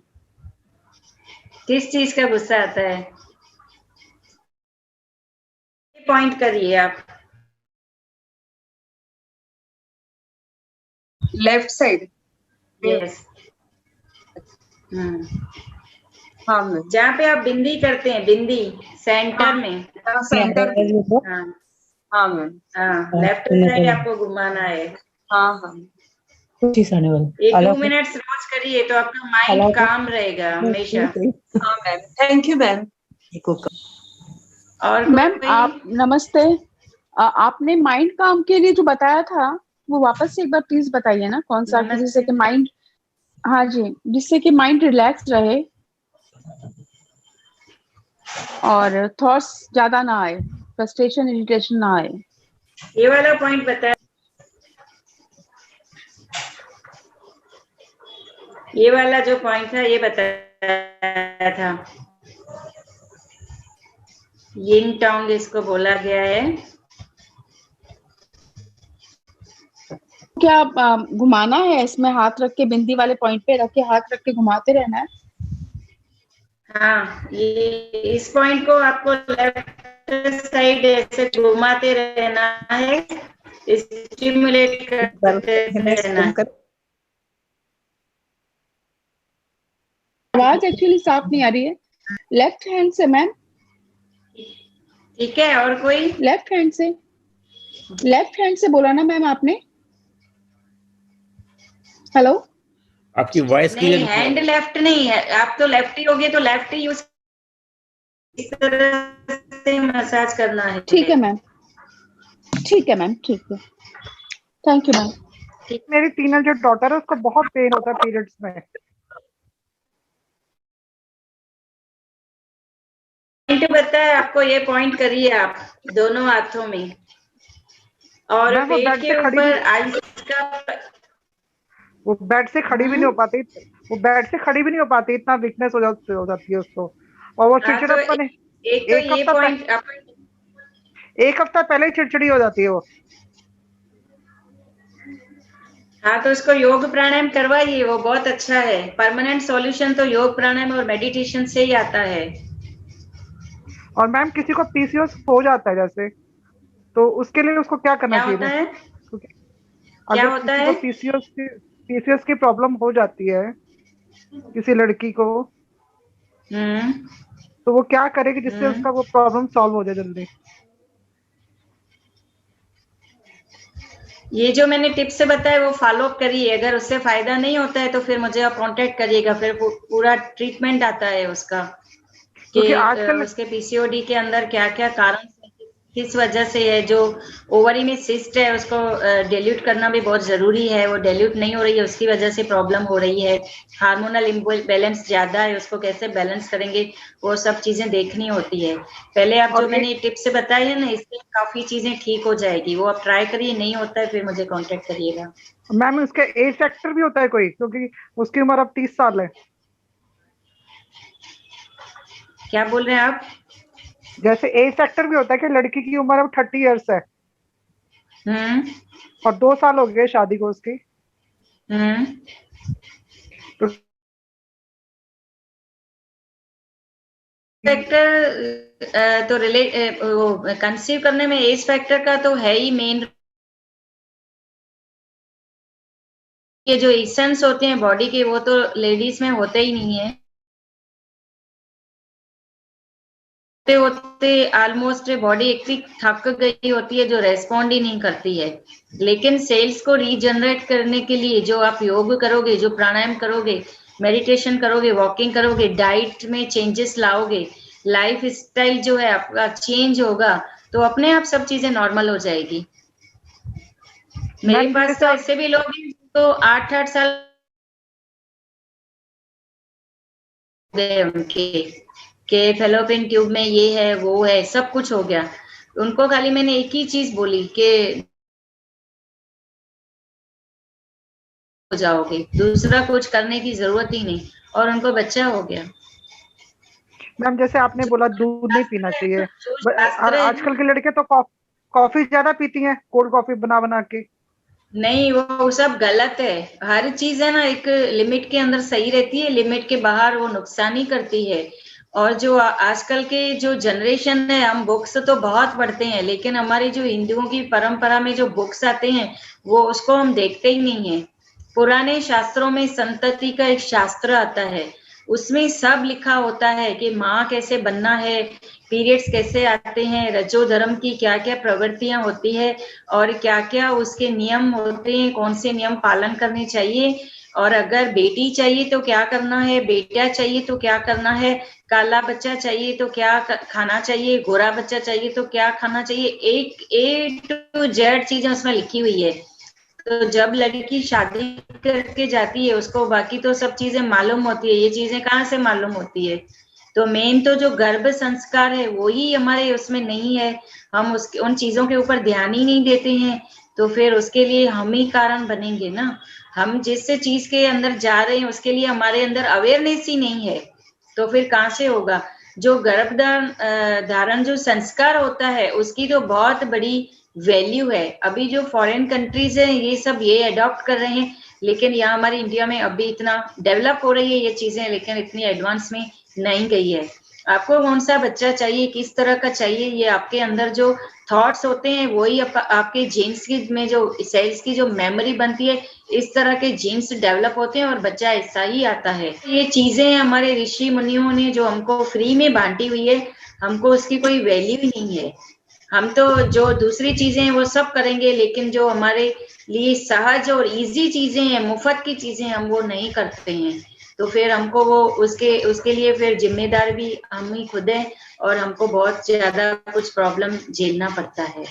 किस चीज का गुस्सा आता है? पॉइंट करिए आप।
Left side.
यस।
हाँ मैम।
जहाँ पे आप बिंदी करते हैं, बिंदी सेंटर में।
सेंटर।
हाँ
हाँ मैम।
हाँ, लेफ्ट साइड आपको घुमाना है।
हाँ हाँ।
ये 2 मिनट्स रोज करिए तो आपका माइंड काम रहेगा हमेशा।
हाँ मैम, थैंक यू मैम।
और
मैम आप नमस्ते, आपने माइंड काम के लिए जो बताया था वो वापस से एक बार प्लीज बताइए ना, कौन सा, जिससे कि माइंड, हाँ जी, जिससे कि माइंड रिलैक्स रहे और थॉट्स ज्यादा ना आए, फ्रस्ट्रेशन इरिटेशन ना आए।
ये वाला पॉइंट बताया, ये वाला जो पॉइंट था ये बताया था। यिंग टोंग इसको बोला गया है।
क्या घुमाना है इसमें, हाथ रख के बिंदी वाले पॉइंट पे रख के हाथ रख के घुमाते रहना है?
हाँ, ये इस पॉइंट को आपको लेफ्ट साइड ऐसे घुमाते रहना है, स्टिमुलेट करते रहना है।
आवाज एक्चुअली साफ नहीं आ रही है। लेफ्ट हैंड से मैम।
ठीक है, और कोई?
लेफ्ट हैंड से बोला ना मैम आपने। हेलो,
आपकी वॉइस
नहीं,
क्लियर
हैंड लेफ्ट नहीं है, आप तो लेफ्ट ही होगे तो लेफ्ट ही यूज, इस तरह से मसाज करना है।
ठीक है मैम, ठीक है मैम, ठीक है, थैंक यू मैम।
मेरी टीनेजर जो डॉटर है उसको बहुत पेन होता है पीरियड्स में।
पॉइंट बताए आपको, ये पॉइंट करिए आप दोनों हाथों में, और पेट के ऊपर आइस का।
वो बेड से खड़ी भी नहीं हो पाती, वो बेड से खड़ी भी नहीं हो पाती, इतना वीकनेस हो जाती है उसको। और वो
हाँ, तो
चिड़चिड़ापन
एक तो ये पॉइंट
एक हफ्ता पहले ही चिड़चिड़ी हो जाती है वो।
हाँ, तो उसको योग प्राणायाम करवाइए, वो बहुत अच्छा है। परमानेंट सॉल्यूशन तो योग प्राणायाम और मेडिटेशन से ही आता है।
और मैम किसी को पीसीओएस हो जाता है जैसे, तो उसके लिए उसको क्या करना
क्या
चाहिए?
होता है?
क्योंकि
क्या
अगर
होता
किसी
है?
को पीसीओएस की प्रॉब्लम हो जाती है, किसी लड़की को,
हम्म
तो वो क्या करेगी जिससे
हम्म
उसका वो प्रॉब्लम सॉल्व हो जाए जल्दी?
ये जो मैंने टिप्स बताए वो फॉलो अप करिए। अगर उससे फायदा नहीं होता है तो फिर मुझे आप कांटेक्ट करिएगा। फिर पूरा ट्रीटमेंट आता है उसका
क्योंकि
कि
आजकल
उसके पीसीओडी के अंदर क्या क्या कारण किस वजह से है। जो ओवरी में सिस्ट है उसको डिल्यूट करना भी बहुत जरूरी है। वो डिल्यूट नहीं हो रही है, उसकी वजह से प्रॉब्लम हो रही है। हार्मोनल इम्बैलेंस ज्यादा है, उसको कैसे बैलेंस करेंगे, वो सब चीजें देखनी होती है। पहले आप जो
और
मैंने टिप्स बताई है ना, इससे काफी चीजें ठीक हो जाएगी। वो आप ट्राई करिए, नहीं होता है फिर मुझे कांटेक्ट करिएगा।
मैम उसका एज फैक्टर भी होता है कोई? क्योंकि उसकी उम्र अब 30 साल है।
क्या बोल रहे हैं आप?
जैसे एज फैक्टर भी होता है कि लड़की की उम्र अब 30 ईयर्स है
हम्म
और 2 साल हो गए शादी को उसकी,
हम्म
तो
फैक्टर तो रिलेट वो कंसीव करने में एज फैक्टर का तो है ही मेन। ये जो इसेंस होते हैं बॉडी के, वो तो लेडीज में होते ही नहीं है। होते होते ऑलमोस्ट बॉडी इतनी थक गई होती है जो रेस्पॉन्ड ही नहीं करती है। लेकिन सेल्स को रीजनरेट करने के लिए जो आप योग करोगे, जो प्राणायाम करोगे, मेडिटेशन करोगे, वॉकिंग करोगे, डाइट में चेंजेस लाओगे, लाइफ स्टाइल जो है आपका चेंज होगा, तो अपने आप सब चीजें नॉर्मल हो जाएगी। मेरे
मैम
पास
जैसे
तो
आप
ऐसे भी लोग हैं तो 8-8 साल गए उनके के फेलोपियन ट्यूब में ये है वो है, सब कुछ हो गया। उनको खाली मैंने एक ही चीज बोली कि हो जाओगे, दूसरा कुछ करने की जरूरत ही नहीं, और उनको बच्चा हो गया।
मैम जैसे आपने बोला दूध नहीं पीना चाहिए,
जो
और
शास्त्र है ना,
आजकल की लड़के तो कॉफी ज्यादा पीती हैं, कोल्ड कॉफी बना बना के।
नहीं, वो सब गलत है। हर चीज है ना एक लिमिट के अंदर सही रहती है, लिमिट के बाहर वो नुकसान ही करती है। और जो आजकल के जो जनरेशन है, हम बुक्स तो बहुत पढ़ते हैं लेकिन हमारी जो हिंदुओं की परंपरा में जो बुक्स आते हैं वो उसको हम देखते ही नहीं है। पुराने शास्त्रों में संतति का एक शास्त्र आता है, उसमें सब लिखा होता है कि माँ कैसे बनना है, पीरियड्स कैसे आते हैं, रजो धर्म की क्या क्या प्रवृत्तियां होती है और क्या क्या उसके नियम होते हैं, कौन से नियम पालन करने चाहिए। और अगर बेटी चाहिए तो क्या करना है, बेटा चाहिए तो क्या करना है, काला बच्चा चाहिए तो क्या खाना चाहिए, गोरा बच्चा चाहिए तो क्या खाना चाहिए, एक A to Z चीजें उसमें लिखी हुई है। तो जब लड़की शादी करके जाती है उसको बाकी तो सब चीजें मालूम होती है, ये चीजें कहाँ से मालूम होती है। तो मेन तो जो गर्भ संस्कार है वही हमारे उसमें नहीं है। हम उसके उन चीजों के ऊपर ध्यान ही नहीं देते हैं, तो फिर उसके लिए हम ही कारण बनेंगे ना। हम जिस चीज के अंदर जा रहे हैं उसके लिए हमारे अंदर अवेयरनेस ही नहीं है, तो फिर कहाँ से होगा। जो धारण जो संस्कार होता है उसकी तो बहुत बड़ी वैल्यू है। अभी जो फॉरेन कंट्रीज है ये सब ये अडॉप्ट कर रहे हैं, लेकिन यहाँ हमारे इंडिया में अभी इतना डेवलप हो रही है ये चीजें, लेकिन इतनी एडवांस में नहीं गई है। आपको कौन सा बच्चा चाहिए, किस तरह का चाहिए, ये आपके अंदर जो थॉट्स होते हैं वही आपके जीन्स की में जो सेल्स की जो मेमोरी बनती है, इस तरह के जीन्स डेवलप होते हैं और बच्चा ऐसा ही आता है। ये चीजें हमारे ऋषि मुनियों ने जो हमको फ्री में बांटी हुई है, हमको उसकी कोई वैल्यू ही नहीं है। हम तो जो दूसरी चीजें हैं वो सब करेंगे, लेकिन जो हमारे लिए सहज और इजी चीजें हैं, मुफ्त की चीजें हम वो नहीं करते हैं। तो फिर हमको वो उसके लिए फिर जिम्मेदार भी हम ही खुद हैं और हमको बहुत ज्यादा कुछ प्रॉब्लम झेलना पड़ता है।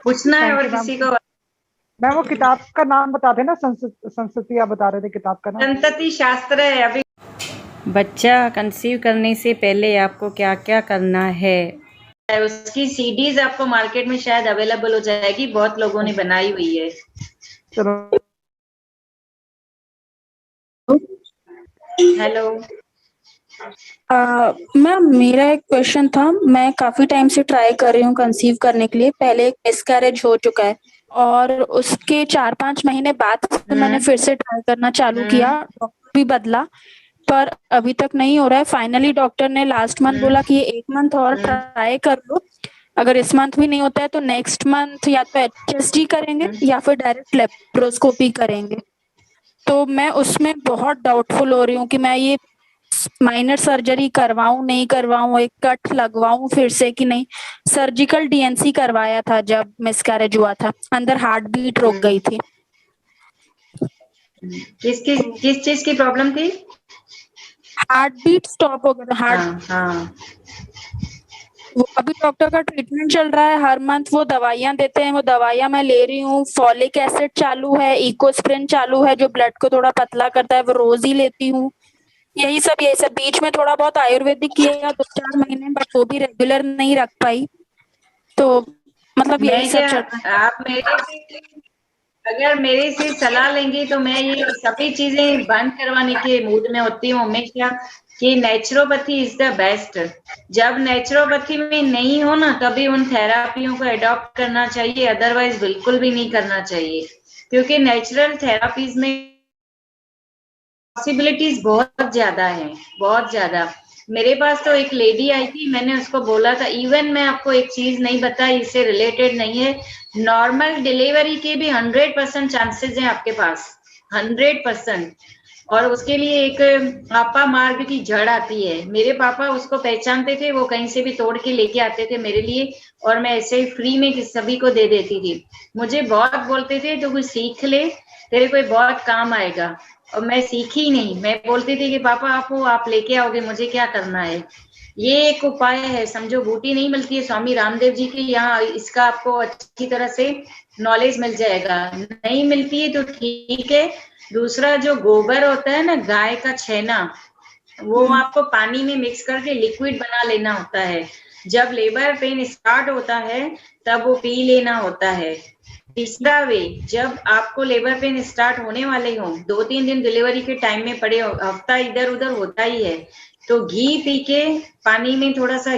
पूछना है
थैंक
और
यू मैम।
किसी को?
मैम वो किताब का नाम बता देना, संस्कृति आप बता रहे थे किताब का नाम।
संतति शास्त्र है। अभी
बच्चा कंसीव करने से पहले आपको क्या क्या करना है?
उसकी सीडीज आपको मार्केट में शायद अवेलेबल हो जाएगी, बहुत लोगों ने बनाई हुई है।
चलो
हेलो।
मैम मेरा एक क्वेश्चन था। मैं काफी टाइम से ट्राई कर रही हूँ कंसीव करने के लिए। पहले एक मिसकैरेज हो चुका है और उसके 4-5 महीने बाद से मैंने फिर से ट्राई करना चालू किया, डॉक्टर भी बदला, पर अभी तक नहीं हो रहा है। फाइनली डॉक्टर ने लास्ट मंथ बोला कि ये 1 मंथ और ट्राई कर लो, अगर इस मंथ भी नहीं होता है तो नेक्स्ट मंथ या तो HSG करेंगे या फिर डायरेक्ट लेप्रोस्कोपी करेंगे। तो मैं उसमें बहुत डाउटफुल हो रही हूँ कि मैं ये माइनर सर्जरी करवाऊं नहीं करवाऊं, एक कट लगवाऊं फिर से कि नहीं। सर्जिकल DNC करवाया था जब मिसकैरेज हुआ था, अंदर हार्ट बीट रुक गई थी।
किस चीज की प्रॉब्लम थी?
हार्ट बीट स्टॉप हो गया था।
हाँ।
वो अभी डॉक्टर का ट्रीटमेंट चल रहा है, हर मंथ वो दवाइयां देते हैं, वो दवाइयां मैं ले रही हूँ। फॉलिक एसिड चालू है, इकोस्प्रिन चालू है जो ब्लड को थोड़ा पतला करता है, वो रोज ही लेती हूँ। यही सब बीच में थोड़ा बहुत आयुर्वेदिक किया 2-4 महीने, बट वो भी रेगुलर नहीं रख पाई। तो मतलब यही सब चल रहा है।
आप अगर मेरे से सलाह लेंगी तो मैं ये सभी चीजें बंद करवाने के मूड में होती हूँ हमेशा कि नेचुरोपैथी इज द बेस्ट। जब नेचुरोपैथी में नहीं हो ना तभी उन थेरापियों को अडॉप्ट करना चाहिए, अदरवाइज बिल्कुल भी नहीं करना चाहिए, क्योंकि नेचुरल थेरापीज में पॉसिबिलिटीज बहुत ज्यादा है, बहुत ज्यादा। मेरे पास तो एक लेडी आई थी, मैंने उसको बोला था, इवन मैं आपको एक चीज नहीं बताई, इससे रिलेटेड नहीं है, नॉर्मल डिलीवरी के भी 100% चांसेस हैं आपके पास, 100%। और उसके लिए एक आपा मार्ग की जड़ आती है। मेरे पापा उसको पहचानते थे, वो कहीं से भी तोड़ के लेके आते थे मेरे लिए, और मैं ऐसे ही फ्री में सभी को दे देती थी। मुझे बहुत बोलते थे तो कुछ सीख ले, तेरे को बहुत काम आएगा, और मैं सीखी ही नहीं। मैं बोलती थी कि पापा आप लेके आओगे, मुझे क्या करना है। ये एक उपाय है, समझो बूटी नहीं मिलती है स्वामी रामदेव जी के यहाँ, इसका आपको अच्छी तरह से नॉलेज मिल जाएगा। नहीं मिलती है तो ठीक है। दूसरा जो गोबर होता है ना, गाय का छेना, वो आपको पानी में मिक्स करके लिक्विड बना लेना होता है। जब लेबर पेन स्टार्ट होता है तब वो पी लेना होता है। तीसरा वे, जब आपको लेबर पेन स्टार्ट होने वाले हो, 2-3 दिन डिलीवरी के टाइम में पड़े हो, हफ्ता इधर उधर होता ही है, तो घी पी के पानी में थोड़ा सा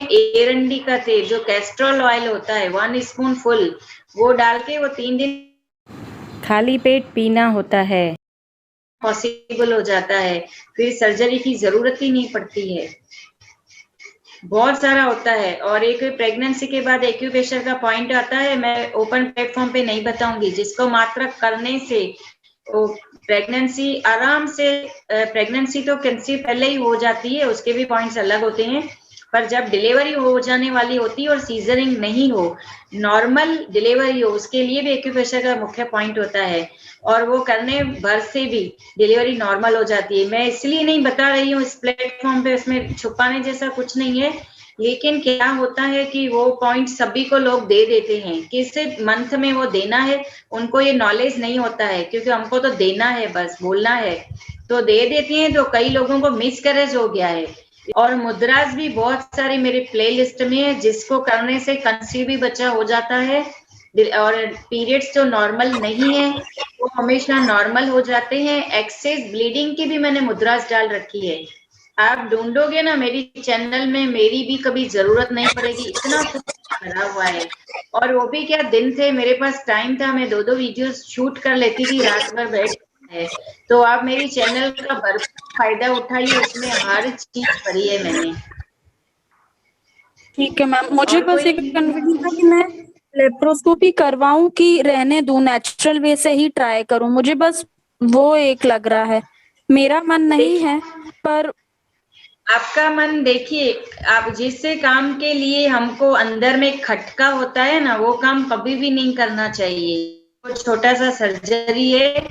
एरंडी का तेल, जो कैस्ट्रोल ऑयल होता है, 1 स्पून फुल, वो डाल के वो 3 दिन
खाली पेट पीना होता है।
पॉसिबल हो जाता है, फिर सर्जरी की जरूरत ही नहीं पड़ती है। बहुत सारा होता है। और एक प्रेगनेंसी के बाद एक्यूप्रेशर का पॉइंट आता है, मैं ओपन प्लेटफॉर्म पे नहीं बताऊंगी, जिसको मात्र करने से प्रेगनेंसी आराम से, प्रेगनेंसी तो कंसीव पहले ही हो जाती है, उसके भी पॉइंट्स अलग होते हैं, पर जब डिलीवरी हो जाने वाली होती है और सीजरिंग नहीं हो, नॉर्मल डिलीवरी हो, उसके लिए भी एक्यूप्रेशर का मुख्य पॉइंट होता है, और वो करने भर से भी डिलीवरी नॉर्मल हो जाती है। मैं इसलिए नहीं बता रही हूँ इस प्लेटफॉर्म पे, उसमें छुपाने जैसा कुछ नहीं है, लेकिन क्या होता है कि वो पॉइंट सभी को लोग दे देते हैं, किस मंथ में वो देना है, उनको ये नॉलेज नहीं होता है, क्योंकि हमको तो देना है, बस बोलना है, तो दे देती हैं, तो कई लोगों को मिसकैरेज हो गया है। और मुद्रास भी बहुत सारी मेरी प्लेलिस्ट में है, जिसको करने से कंसीव भी बच्चा हो जाता है, और पीरियड्स जो नॉर्मल नहीं है वो हमेशा नॉर्मल हो जाते हैं। एक्सेस ब्लीडिंग की भी मैंने मुद्रास डाल रखी है, आप ढूंढोगे ना मेरी चैनल में, मेरी भी कभी जरूरत नहीं पड़ेगी, इतना कुछ भरा हुआ है। और वो भी क्या दिन थे, मेरे पास टाइम था, मैं 2-2 वीडियोस शूट कर लेती थी रात भर बैठ है। तो आप मेरी चैनल का भरपूर फायदा उठाइए, उसमें हर चीज भरी है मैंने।
ठीक है मैम, मुझे बस एक कन्फ्यूजन था कि मैं लेप्रोस्कोपी करवाऊं कि रहने दूं, नेचुरल वे से ही ट्राई करूं, मुझे बस वो एक लग रहा है। मेरा मन नहीं है, पर
आपका मन, देखिए, आप जिससे काम के लिए हमको अंदर में खटका होता है ना, वो काम कभी भी नहीं करना चाहिए। वो छोटा सा सर्जरी है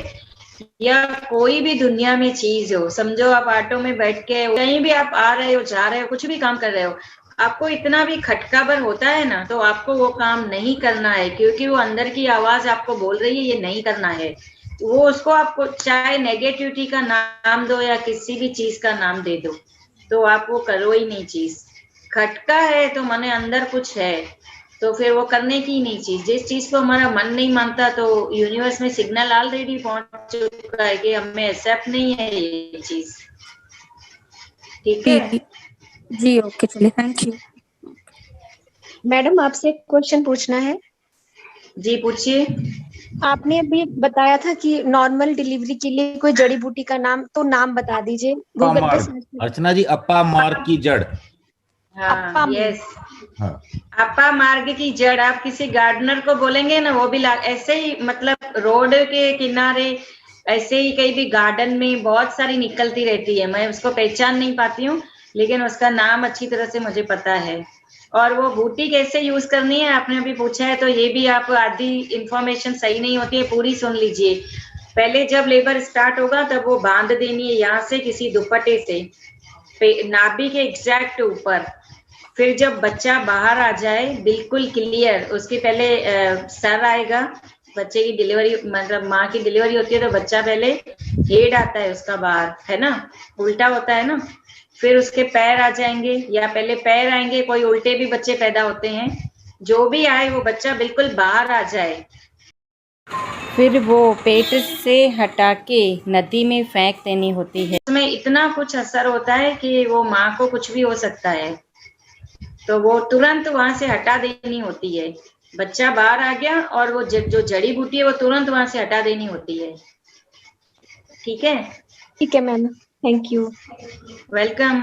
या कोई भी दुनिया में चीज हो, समझो आप ऑटो में बैठ के कहीं भी आप आ रहे हो, जा रहे हो, कुछ भी काम कर रहे हो, आपको इतना भी खटका भर होता है ना, तो आपको वो काम नहीं करना है, क्योंकि वो अंदर की आवाज आपको बोल रही है ये नहीं करना है। वो उसको आपको चाहे नेगेटिविटी का नाम दो या किसी भी चीज का नाम दे दो, तो आप वो करो ही नहीं चीज। खटका है तो मने अंदर कुछ है, तो फिर वो करने की नहीं चीज, जिस चीज को हमारा मन नहीं मानता तो यूनिवर्स में सिग्नल ऑलरेडी पहुंच चुका है कि हमें एक्सेप्ट नहीं है ये चीज। ठीक है
जी ओके चलिए थैंक यू।
मैडम आपसे एक क्वेश्चन पूछना है।
जी पूछिए।
आपने अभी बताया था कि नॉर्मल डिलीवरी के लिए कोई जड़ी बूटी का नाम, तो नाम बता दीजिए गूगल पे सर्च।
अर्चना जी, अप्पा मार्ग की जड़।
हाँ यस,
हाँ।
अप्पा मार्ग की जड़। आप किसी गार्डनर को बोलेंगे ना, वो भी ऐसे ही, मतलब रोड के किनारे ऐसे ही कहीं भी गार्डन में बहुत सारी निकलती रहती है। मैं उसको पहचान नहीं पाती हूँ, लेकिन उसका नाम अच्छी तरह से मुझे पता है। और वो बूटी कैसे यूज करनी है आपने अभी पूछा है, तो ये भी आप आधी इंफॉर्मेशन सही नहीं होती है, पूरी सुन लीजिए। पहले जब लेबर स्टार्ट होगा तब वो बांध देनी है यहाँ से किसी दुपट्टे से नाभि के एग्जैक्ट ऊपर। फिर जब बच्चा बाहर आ जाए बिल्कुल क्लियर, उसके पहले सर आएगा। बच्चे की डिलीवरी, मतलब माँ की डिलीवरी होती है तो बच्चा पहले हेड आता है उसका बाहर, है ना, उल्टा होता है ना। फिर उसके पैर आ जाएंगे, या पहले पैर आएंगे, कोई उल्टे भी बच्चे पैदा होते हैं। जो भी आए वो बच्चा बिल्कुल बाहर आ जाए।
फिर वो पेट से हटा के नदी में फेंक देनी होती है।
उसमें इतना कुछ असर होता है कि वो माँ को कुछ भी हो सकता है, तो वो तुरंत वहां से हटा देनी होती है। बच्चा बाहर आ गया और वो जो जड़ी बूटी है वो तुरंत वहां से हटा देनी होती है। ठीक है
ठीक है मैम, थैंक यू।
वेलकम।